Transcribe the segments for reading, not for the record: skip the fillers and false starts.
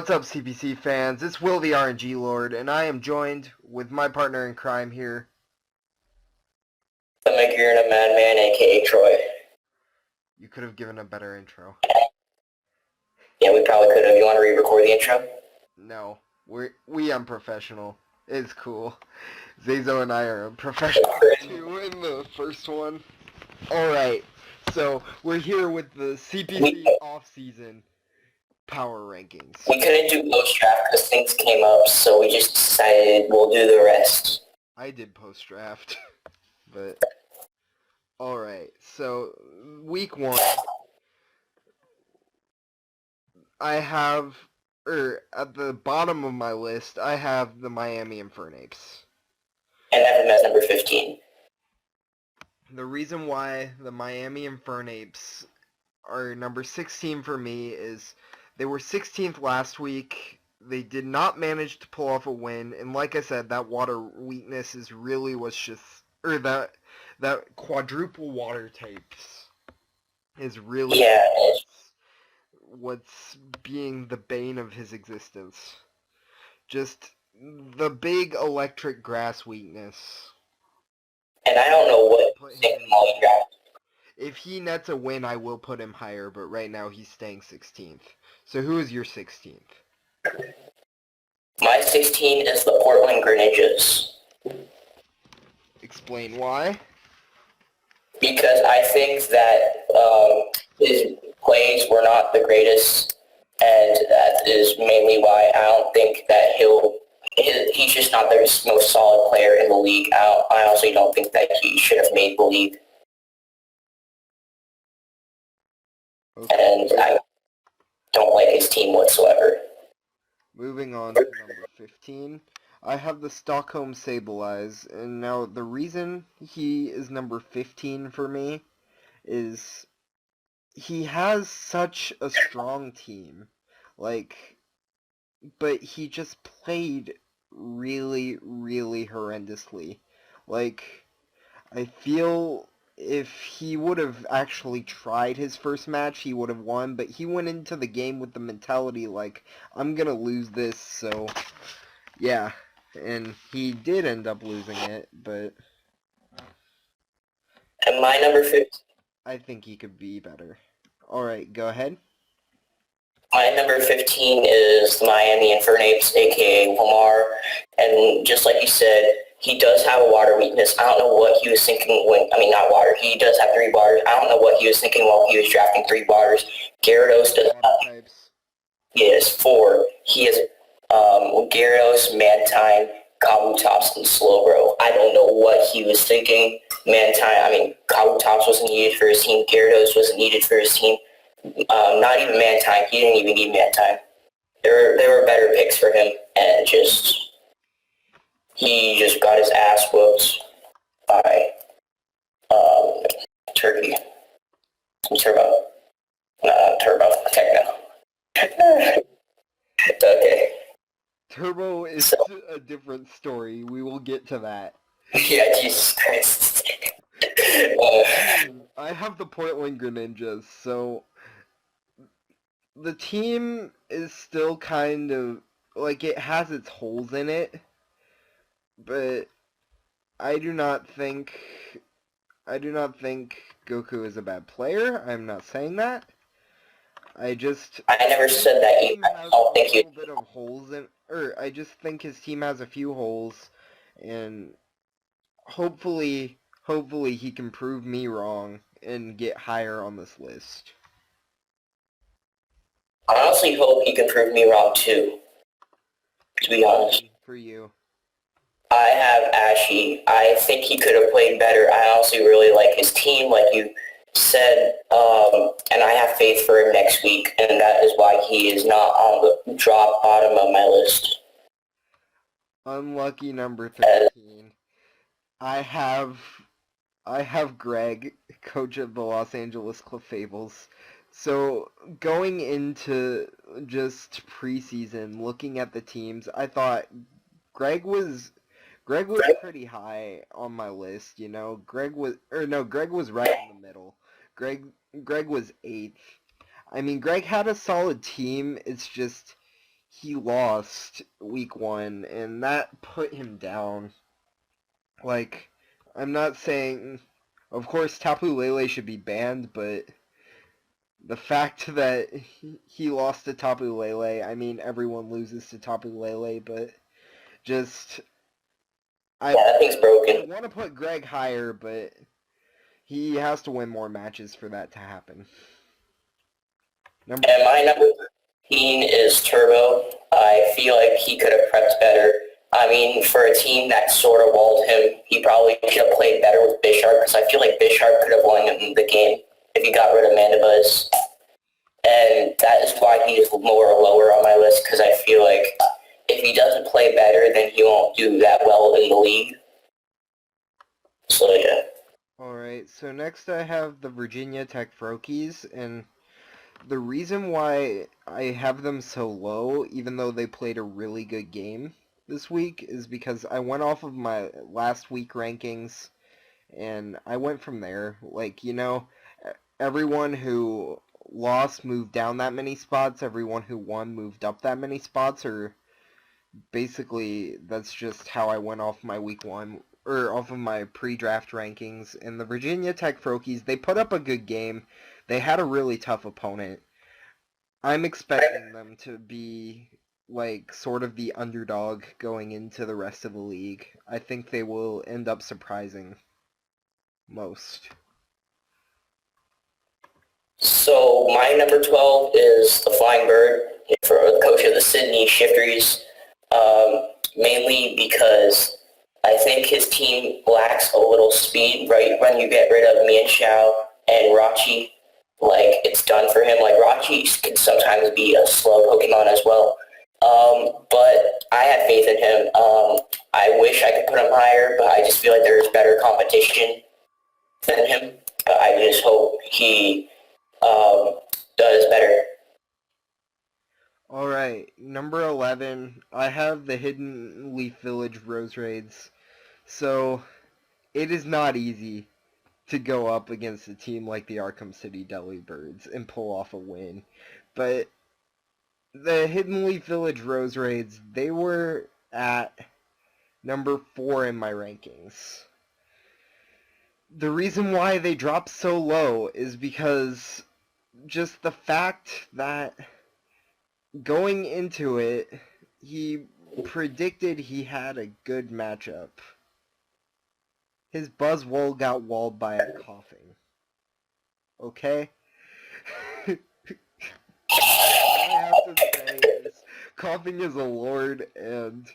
What's up, CPC fans? It's WilltheRNGLord, and I am joined with my partner in crime here. The Magirna Madman, aka Troy. You could have given a better intro. Yeah, we probably could have. You want to re-record the intro? No, we unprofessional. It's cool. Zazo and I are unprofessional too in the first one. Alright, so we're here with the CPC off-season power rankings. We couldn't do post-draft because things came up, so we just decided we'll do the rest. I did post-draft, but... Alright, so week 1, I have, at the bottom of my list, I have the Miami Infernape. And have them as number 15. The reason why the Miami Infernape are number 16 for me is they were 16th last week. They did not manage to pull off a win, and like I said, that water weakness is really what's just, that quadruple water types is really what's being the bane of his existence. Just the big electric grass weakness. And I don't know what if he nets a win, I will put him higher, but right now he's staying 16th. So who is your 16th? My 16 is the Portland Greninjas. Explain why. Because I think that his plays were not the greatest, and that is mainly why I don't think that he's just not the most solid player in the league. I also don't think that he should have made the league. Okay. And I don't like his team whatsoever. Moving on to number 15, I have the Stockholm Sableyes, and now the reason he is number 15 for me is he has such a strong team, but he just played really, really horrendously. I feel if he would have actually tried his first match, he would have won, but he went into the game with the mentality I'm gonna lose this, so yeah, and he did end up losing it, but and my number 15, I think he could be better. Alright, go ahead. My number 15 is the Miami Infernape, aka Lamar, and just like you said, he does have a water weakness. I don't know what he was thinking not water. He does have 3 waters. I don't know what he was thinking while he was drafting 3 waters. Gyarados does not. He has 4. He has Gyarados, Mantine, Kabutops, and Slowbro. I don't know what he was thinking. Kabutops wasn't needed for his team. Gyarados wasn't needed for his team. Not even Mantine. He didn't even need Mantine. There were better picks for him, and he just got his ass whooped by Turkey. Turbo. Turbo. Techno. Okay. Turbo is a different story. We will get to that. Yeah, Jesus Christ. I have the Portland Greninjas, so the team is still kind of, it has its holes in it, but I do not think GOKU is a bad player. I'm not saying that. I never said that either. I don't think you. Bit of holes I just think his team has a few holes, and hopefully he can prove me wrong and get higher on this list. I honestly hope he can prove me wrong too, to be honest. For you. I have Ashy. I think he could have played better. I honestly really like his team, like you said, and I have faith for him next week, and that is why he is not on the drop bottom of my list. Unlucky number 13. I have Greg, coach of the Los Angeles Clefable. So, going into just preseason, looking at the teams, I thought Greg was pretty high on my list, you know. Greg was right in the middle. Greg was 8th. I mean, Greg had a solid team. It's just he lost week 1, and that put him down. Like, I'm not saying, of course, Tapu Lele should be banned, but the fact that he lost to Tapu Lele, I mean, everyone loses to Tapu Lele, but just, Yeah, that thing's I broken. want to put Greg higher, but he has to win more matches for that to happen. And my number 13 is Turbo. I feel like he could have prepped better. I mean, for a team that sort of walled him, he probably should have played better with Bisharp, because I feel like Bisharp could have won him the game if he got rid of Mandibuzz. And that is why he is more lower on my list, because I feel like if he doesn't play better, then he won't do that well in the league. So, yeah. Alright, so next I have the Virginia Tech Froakies, and the reason why I have them so low, even though they played a really good game this week, is because I went off of my last week rankings, and I went from there. Like, everyone who lost moved down that many spots, everyone who won moved up that many spots, or basically that's just how I went off my week 1, or off of my pre-draft rankings. And the Virginia Tech Froakies, they put up a good game. They had a really tough opponent. I'm expecting them to be, like, sort of the underdog going into the rest of the league. I think they will end up surprising most. So my number 12 is the Flying Bird, for the coach of the Sydney Shifties, mainly because I think his team lacks a little speed. Right when you get rid of Mienshao and Rachi, like, it's done for him. Like, Rachi can sometimes be a slow Pokemon as well. But I have faith in him. I wish I could put him higher, but I just feel like there's better competition than him. I just hope he does better. Alright, number 11, I have the Hidden Leaf Village Rose Raids. So, it is not easy to go up against a team like the Arkham City Delibirds and pull off a win. But the Hidden Leaf Village Rose Raids, they were at number 4 in my rankings. The reason why they dropped so low is because just the fact that going into it, he predicted he had a good matchup. His Buzzwole got walled by a coughing. Okay? All I have to say is coughing is a lord, and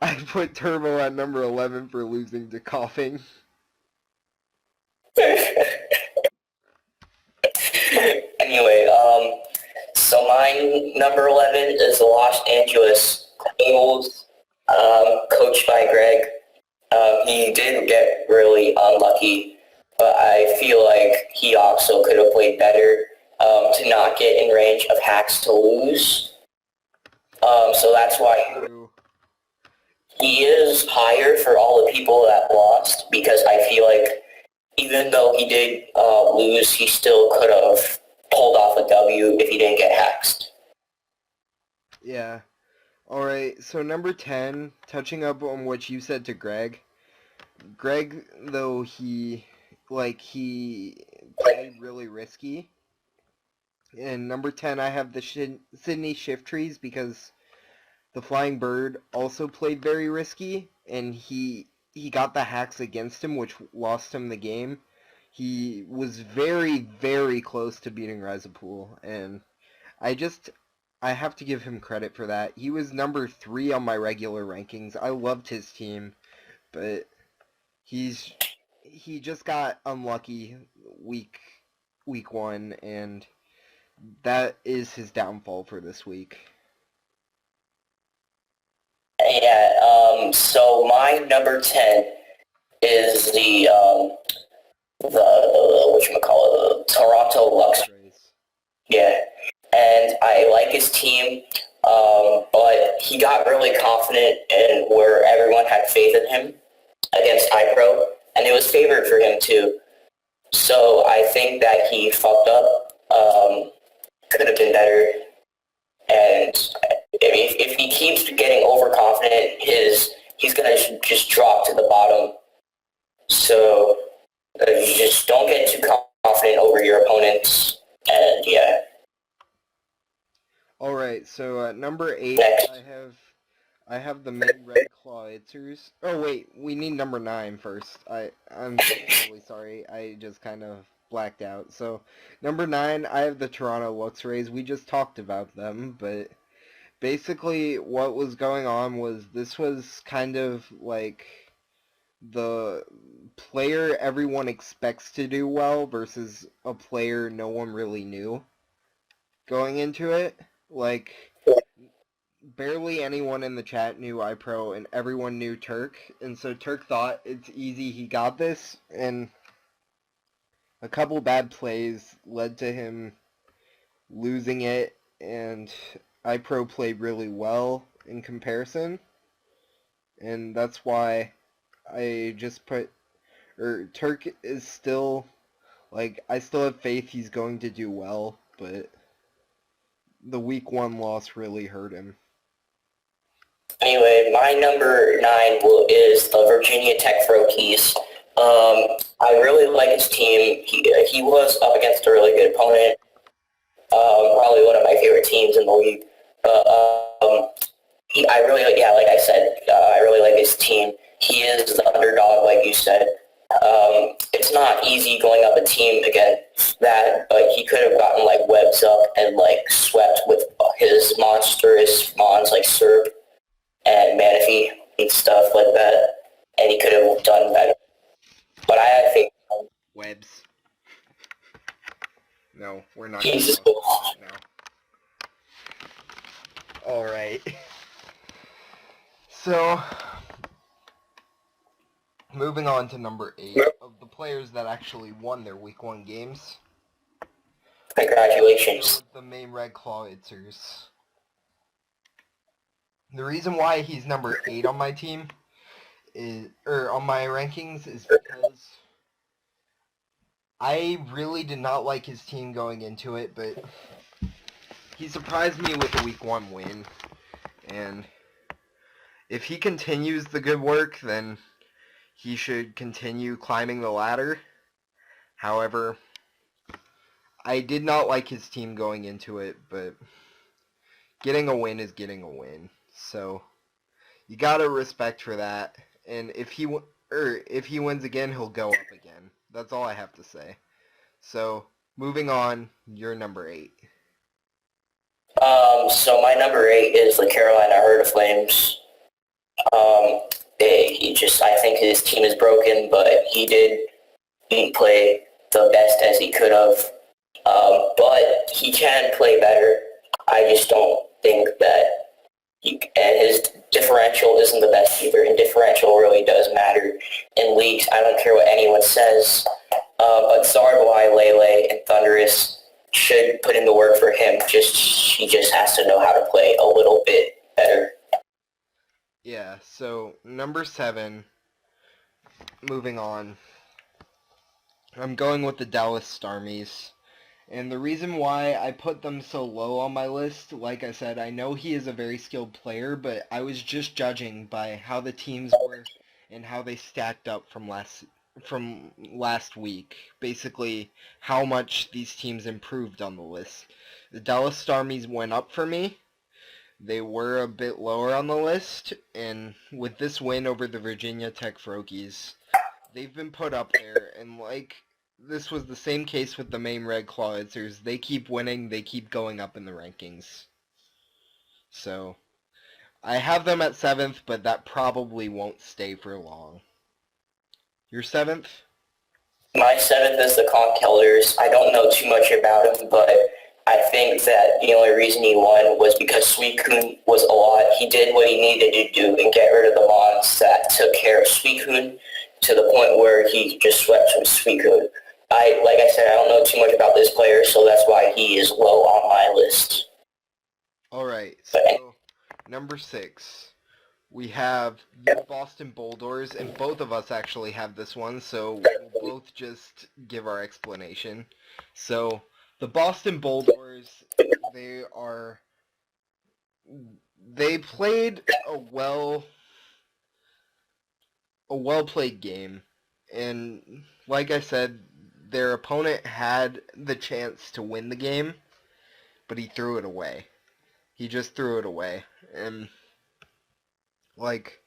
I put Turbo at number 11 for losing to coughing. Anyway, so my number 11 is the Los Angeles Eagles, coached by Greg. He did get really unlucky, but I feel like he also could have played better to not get in range of hacks to lose. So that's why he is higher for all the people that lost, because I feel like even though he did lose, he still could have pulled off a W if he didn't get hexed. Yeah. Alright, so number 10, touching up on what you said to Greg. Greg, though he played really risky. And number 10, I have the Sydney Shift Trees because the Flying Bird also played very risky, and he got the hacks against him, which lost him the game. He was very, very close to beating Rezapool, and I have to give him credit for that. He was number 3 on my regular rankings. I loved his team, but he just got unlucky week 1, and that is his downfall for this week. Yeah, so my number 10 is the whatchamacallit, the Toronto Lux. Yeah, and I like his team, but he got really confident in where everyone had faith in him against iPro, and it was favored for him too. So I think that he fucked up, could have been better, and keeps getting overconfident, he's gonna just drop to the bottom. So you just don't get too confident over your opponents, and yeah. All right, so at number 8, Next. I have the main red claw itzers. Oh wait, we need number 9 first. I'm really sorry. I just kind of blacked out. So number 9, I have the Toronto Luxrays. We just talked about them, but basically what was going on was this was kind of like the player everyone expects to do well versus a player no one really knew going into it. Like, barely anyone in the chat knew iPro, and everyone knew Turk, and so Turk thought it's easy, he got this, and a couple bad plays led to him losing it, and iPro played really well in comparison, and that's why I just Turk is still, like, I still have faith he's going to do well, but the week 1 loss really hurt him. Anyway, my number 9 is the Virginia Tech Froakies. I really like his team. He was up against a really good opponent. Probably one of my favorite teams in the league. I really like, yeah, like I said, I really like his team. He is the underdog, like you said. It's not easy going up a team against that, but he could have gotten like webs up and like swept with his monstrous mons like Serb and Manaphy and stuff like that, and he could have done better. But I think Webs. No, we're not. Jesus. No. All right. So, moving on to number 8 of the players that actually won their week 1 games. Congratulations. With the main red claw itzers. The reason why he's number 8 on my team on my rankings is because I really did not like his team going into it, but he surprised me with a week 1 win, and if he continues the good work, then he should continue climbing the ladder. However, I did not like his team going into it, but getting a win is getting a win. So you gotta respect for that. And if he wins again, he'll go up again. That's all I have to say. So moving on, you're number 8. So my number 8 is the Carolina Hurtiflames. I think his team is broken, but he didn't play the best as he could have. But he can play better. I just don't think that and his differential isn't the best either, and differential really does matter in leagues. I don't care what anyone says, but Zardwai, Lele, and Thunderous should put in the work for him. He just has to know how to play a little bit better. Yeah, so number 7, moving on, I'm going with the Dallas Starmies. And the reason why I put them so low on my list, like I said, I know he is a very skilled player, but I was just judging by how the teams were and how they stacked up from last week. Basically, how much these teams improved on the list. The Dallas Starmies went up for me. They were a bit lower on the list, and with this win over the Virginia Tech Froakies, they've been put up there, and like, this was the same case with the main red claw itzers. They keep winning, they keep going up in the rankings. So, I have them at 7th, but that probably won't stay for long. Your 7th? My 7th is the Conkelders. I don't know too much about him, but I think that the only reason he won was because Suicune was a lot. He did what he needed to do and get rid of the mons that took care of Suicune to the point where he just swept with Suicune. Like I said, I don't know too much about this player, so that's why he is low on my list. Alright, so number 6. We have the Boston Bulldors, and both of us actually have this one, so we'll both just give our explanation. So, the Boston Bulldors, they played a well-played game, and like I said, their opponent had the chance to win the game, but he threw it away. He just threw it away, and like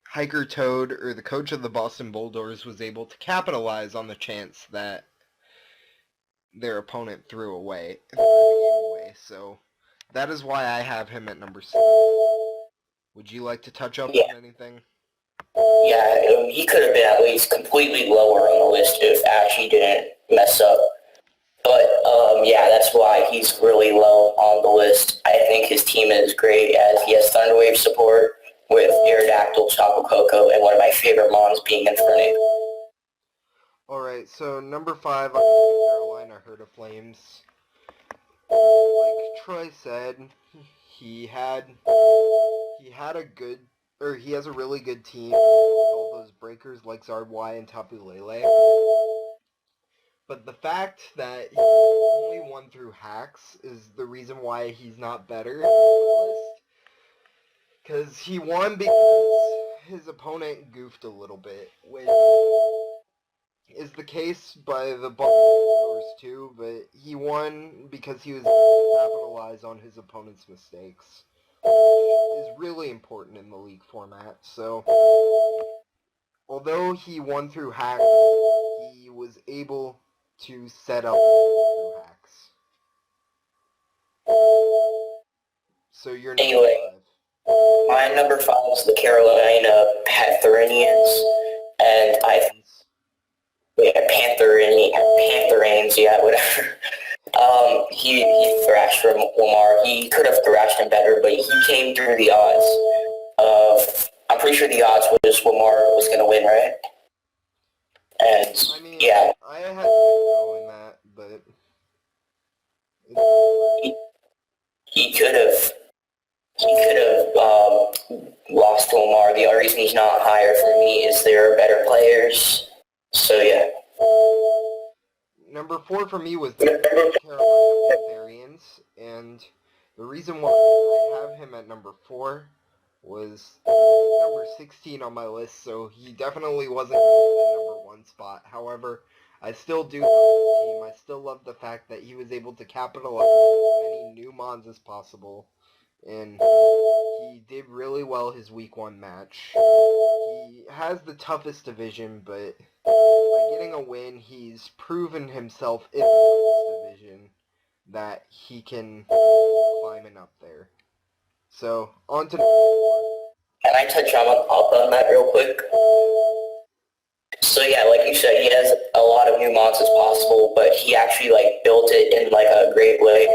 Hiker Toad, or the coach of the Boston Bulldogs, was able to capitalize on the chance that their opponent threw away. So that is why I have him at number 6. Would you like to touch up on anything? Yeah, he could have been at least completely lower on the list if Ashy didn't mess up. But, yeah, that's why he's really low on the list. I think his team is great as he has Thunderwave support with Aerodactyl, Choco Coco, and one of my favorite mons being Infernape. Alright, so number 5, I have Carolina Hurtiflames. Like Troy said, he has a really good team with all those breakers like Zardwai and Tapu Lele. But the fact that he only won through hacks is the reason why he's not better on the list. Because he won because his opponent goofed a little bit, which is the case by the Bulldogs too, but he won because he was able to capitalize on his opponent's mistakes, which is really important in the league format. So, although he won through hacks, he was able to set up through hacks. So you're anyway, my number 5 is the Carolina Pantherians, and Pantheranes, yeah, whatever. He thrashed from Lamar. He could have thrashed him better, but he came through the odds of, I'm pretty sure the odds was Lamar was going to win, right? And, I mean, yeah. I had no in that, but He could have lost to Lamar. The only reason he's not higher for me is there are better players. So, yeah. Number 4 for me was the Carolina Pantherians, and the reason why I have him at number 4 was number 16 on my list, so he definitely wasn't in the number 1 spot. However, I still do love his team. I still love the fact that he was able to capitalize on as many new mons as possible, and he did really well his week 1 match. He has the toughest division, but by getting a win, he's proven himself in the toughest division that he can keep climbing up there. So, on to number 4. Can I touch on that real quick? So yeah, like you said, he has a lot of new mods as possible, but he actually built it in a great way,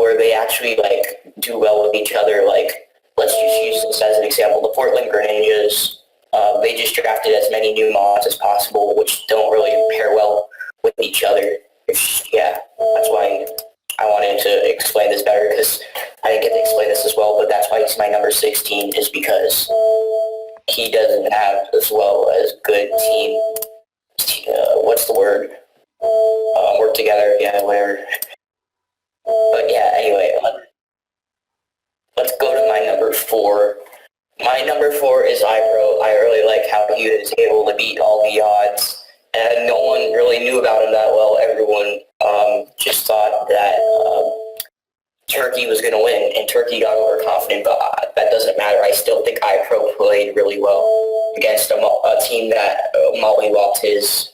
where they actually do well with each other. Let's just use this as an example. The Portland Greninjas, they just drafted as many new mods as possible, which don't really pair well with each other. Yeah, that's why I wanted to explain this better, because I didn't get to explain this as well, but that's why he's my number 16, is because he doesn't have as well as good team, what's the word? Work together, yeah, whatever. But yeah, anyway, let's go to my number 4. My number 4 is iPro. I really like how he was able to beat all the odds, and no one really knew about him that well. Everyone just thought that Turkey was going to win, and Turkey got overconfident, but that doesn't matter. I still think iPro played really well against a team that mollywopped his.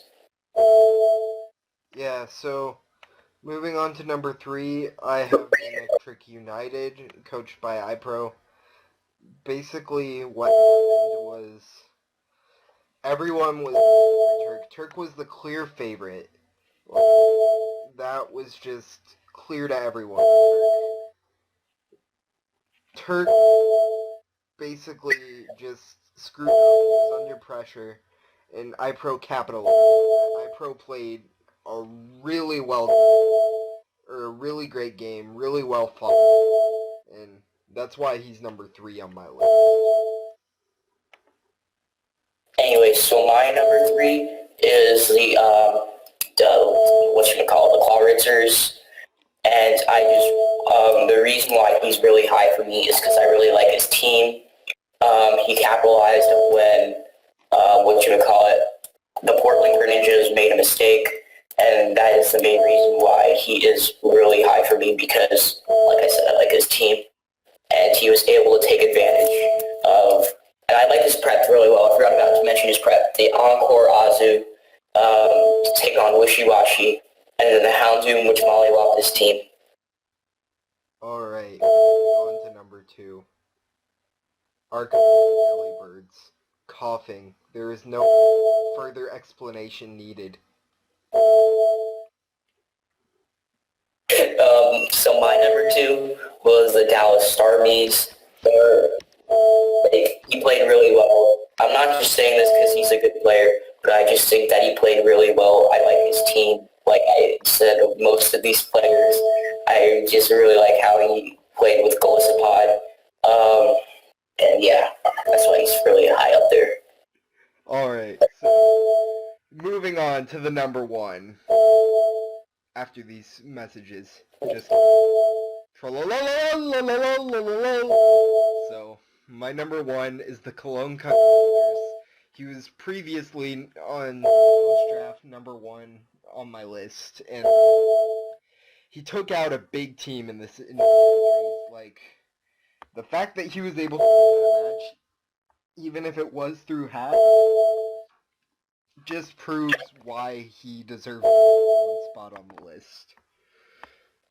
Yeah, so moving on to number 3, I have Electric United, coached by iPro. Basically, what happened was everyone was Turk. Turk was the clear favorite. That was just clear to everyone. Turk basically just screwed up. He was under pressure, and iPro capitalized. iPro played a really great game, really well fought, and that's why he's number 3 on my list. Anyway, so my number 3 is the whatchamacallit, the Claw Ritzers. And I just, the reason why he's really high for me is because I really like his team. He capitalized when, the Portland Greninjas made a mistake, and that is the main reason why he is really high for me because, like I said, I like his team, and he was able to take advantage of, and I like his prep really well. I forgot about to mention his prep. The Encore Azu to take on Wishy-Washy, and then the Houndoom, which mollywopped his team. Alright, on to number 2. Delibirds. Coughing. There is no further explanation needed. So my number 2 was the Dallas Starmies. He played really well. I'm not just saying this because he's a good player, but I just think that he played really well. I like his team. Like I said, most of these players, I just really like how he played with Golisopod. And yeah, that's why he's really high up there. Alright, so moving on to the number 1. After these messages, just so my number 1 is the Cologne Cutlass. He was previously on post-draft number 1 on my list, and he took out a big team in this series. Like, the fact that he was able to win a match, even if it was through hack, just proves why he deserves one spot on the list.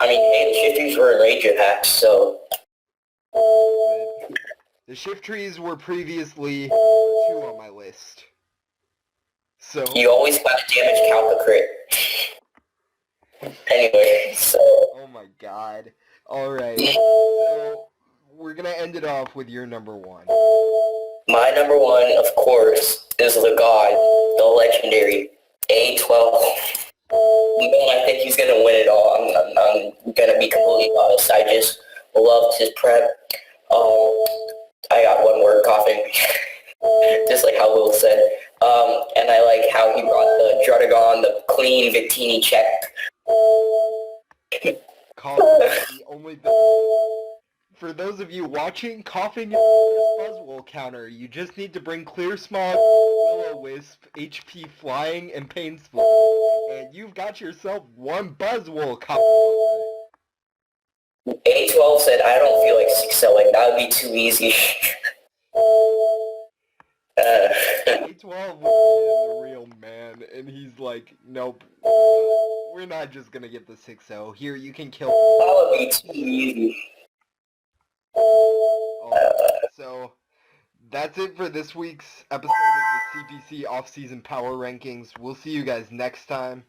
I mean, hey, the shifters were in Rage hacks, so... The shift trees were previously 2 on my list. So... You always got a damage Kalpa crit. Anyway, so... Oh my god. Alright, so we're gonna end it off with your number 1. My number 1, of course, is the god, the legendary A12. Man, I think he's going to win it all. I'm going to be completely honest. I just loved his prep. I got one word, coughing, just like how Will said. And I like how he brought the Drudagon, the clean Victini check. Coughing is the only thing. For those of you watching, coughing is the Buzzwole counter. You just need to bring Clear Smog, Will-O-Wisp, HP Flying, and Painful. And you've got yourself one Buzzwole counter. A12 said, I don't feel like 6-selling. That would be too easy. A12 was the real man, and he's like, nope, we're not just gonna get the 6-0. Here, you can kill. That would be too easy. So, that's it for this week's episode of the CPC Off-Season Power Rankings. We'll see you guys next time.